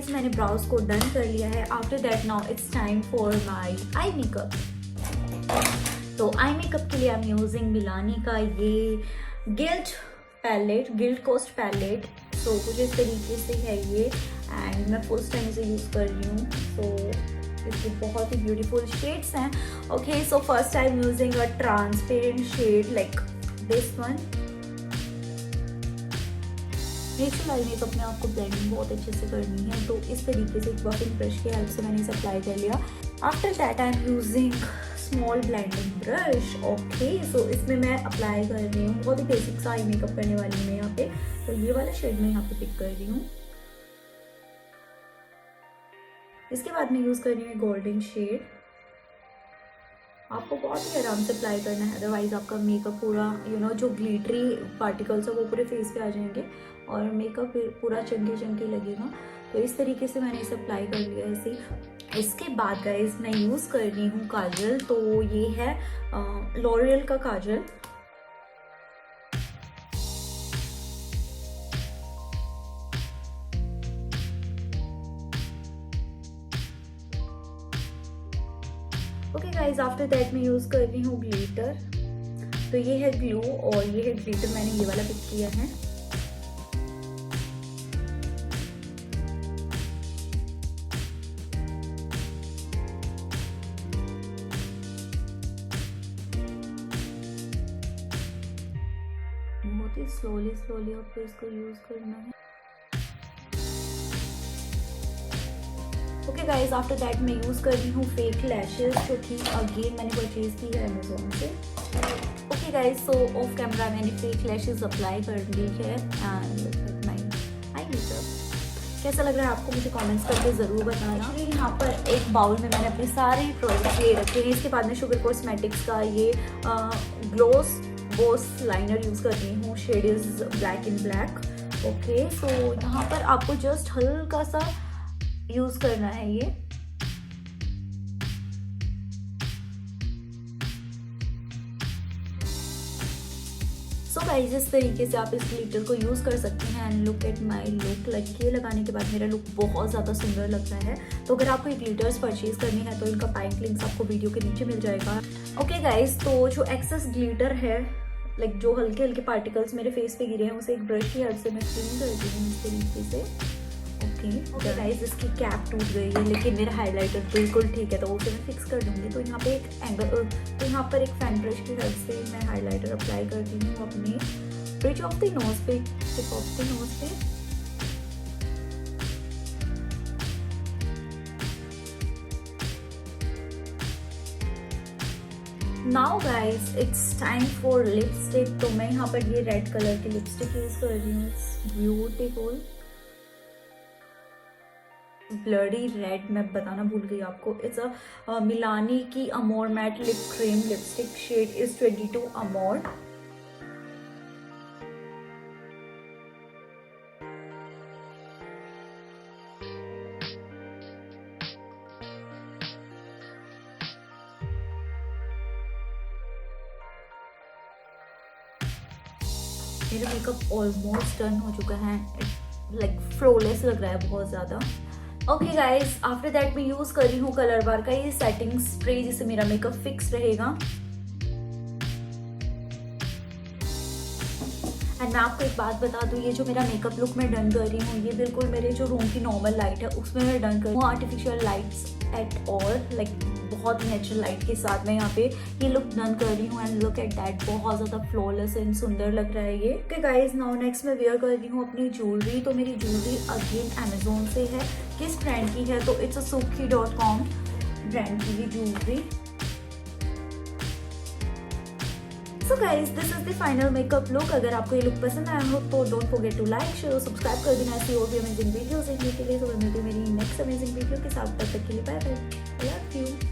इस मैंने ब्राउज को डन कर लिया है। After that now it's time for my eye makeup. तो आई मेकअप के लिए आई एम यूजिंग मिलानी का ये गिल्ड कोस्ट पैलेट। तो कुछ इस तरीके से है ये एंड मैं फर्स्ट टाइम इसे यूज़ कर रही हूँ। तो इसके बहुत ही ब्यूटीफुल शेड्स हैं। Okay, so first I am using a transparent shade like this one. Natural eye makeup में आपको ब्लेंडिंग बहुत अच्छे से करनी है, तो इस तरीके से एक बफिंग ब्रश की हेल्प से मैंने इसे अप्लाई कर लिया। After that I am using small blending brush. Okay, so इसमें मैं अप्लाई कर रही हूँ, बहुत ही बेसिक सा आई मेकअप करने वाली हूँ यहाँ पे। तो ये वाला शेड मैं यहाँ पे पिक कर रही हूँ। इसके बाद मैं यूज़ कर रही हूँ गोल्डन शेड। आपको बहुत ही आराम से अप्लाई करना है, अदरवाइज आपका मेकअप पूरा जो ग्लिटरी पार्टिकल्स है वो पूरे फेस पे आ जाएंगे और मेकअप पूरा चंकी लगेगा। तो इस तरीके से मैंने इसे अप्लाई कर लिया है ऐसे। इसके बाद गाइस मैं यूज़ कर रही हूँ काजल। तो ये है लॉरियल का काजल। ओके गाइज, आफ्टर दैट मैं यूज़ कर रही हूँ ग्लिटर। तो ये है ग्लू और ये है ग्लिटर, मैंने ये वाला पिक किया है। बहुत ही स्लोली आपको इसको यूज़ करना है। ओके गाइज, आफ्टर दैट मैं यूज़ कर रही हूँ फेक लैशेस, जो कि अगेन मैंने परचेज की है अमेजोन से। Okay guys, so of camera मैंने फेक लैशेस अप्लाई कर ली है and look my eye makeup. कैसा लग रहा है आपको मुझे कमेंट्स करके ज़रूर बताना। एक्चुअली यहाँ पर एक बाउल में मैंने अपने सारे प्रोडक्ट्स ले रखे हैं। इसके बाद मैं शुगर कॉस्मेटिक्स का ये ग्लोस बोस लाइनर यूज़ कर रही हूँ, shade is black in black. Okay, so यहाँ पर आपको जस्ट हल्का सा यूज करना है ये। सो गाइस, इस तरीके से आप इस ग्लिटर को यूज कर सकते हैं and look at my look. Like ये लगाने के बाद मेरा लुक बहुत ज़्यादा सुंदर लग रहा है। तो अगर आपको ये ग्लिटर्स परचेज करनी है तो इनका पाइप लिंक्स आपको वीडियो के नीचे मिल जाएगा। ओके गाइस, तो जो एक्सेस ग्लिटर है, लाइक जो हल्के हल्के पार्टिकल्स मेरे फेस पे गिरे हैं, उसे एक ब्रश की हेल्प से मैं क्लीन कर दी हूँ इस तरीके से। ओके गाइस, इसकी कैप टूट गई है लेकिन मेरा हाइलाइटर बिल्कुल ठीक है, तो उसे मैं फिक्स कर दूंगी। तो यहाँ पे एक तो यहाँ पर एक फैन ब्रश की हेल्प से मैं हाइलाइटर अप्लाई करती हूँ अपने ब्रिज ऑफ द नोज पे, टिप ऑफ द नोज पे। Now guys, it's time for lipstick. तो मैं यहाँ पर ये रेड कलर की लिपस्टिक यूज कर रही हूँ। इट्स ब्यूटीफुल, ब्लडी रेड, मैं बताना भूल गई आपको। इट्स अ मिलानी की Amore matte lip cream lipstick, shade is 22 Amore. मेरा मेकअप ऑलमोस्ट डन हो चुका है, लाइक फ्लॉलेस लग रहा है बहुत ज़्यादा। ओके गाइज, आफ्टर दैट मैं यूज़ कर रही हूँ कलर बार का ये सेटिंग स्प्रे, जिससे मेरा मेकअप फिक्स रहेगा। एंड मैं आपको एक बात बता दूँ, ये जो मेरा मेकअप लुक मैं डन कर रही हूँ, ये बिल्कुल मेरे जो रूम की नॉर्मल लाइट है उसमें मैं डन कर रही हूँ, artificial lights at all, like बहुत नेचुरल लाइट के साथ मैं यहाँ पे ये लुक डन कर रही हूँ। एंड लुक एट दैट, बहुत ज़्यादा फ्लॉलेस एंड सुंदर लग रहा है ये। ओके गाइज, नाउ नेक्स्ट मैं वेयर कर रही हूँ अपनी ज्वेलरी। तो मेरी ज्वेलरी अगेन अमेजोन से है। किस ब्रांड की है? तो इट्स suki.com ब्रांड की ये jewellery. So guys, this is the final makeup look. अगर आपको ये लुक पसंद आया हो तो don't forget to like, share, subscribe कर देना ऐसी और भी अमेजिंग वीडियोस देखने के लिए। तो मिलती मेरी नेक्स्ट अमेजिंग वीडियो के साथ, तब तक के लिए bye bye, I love you.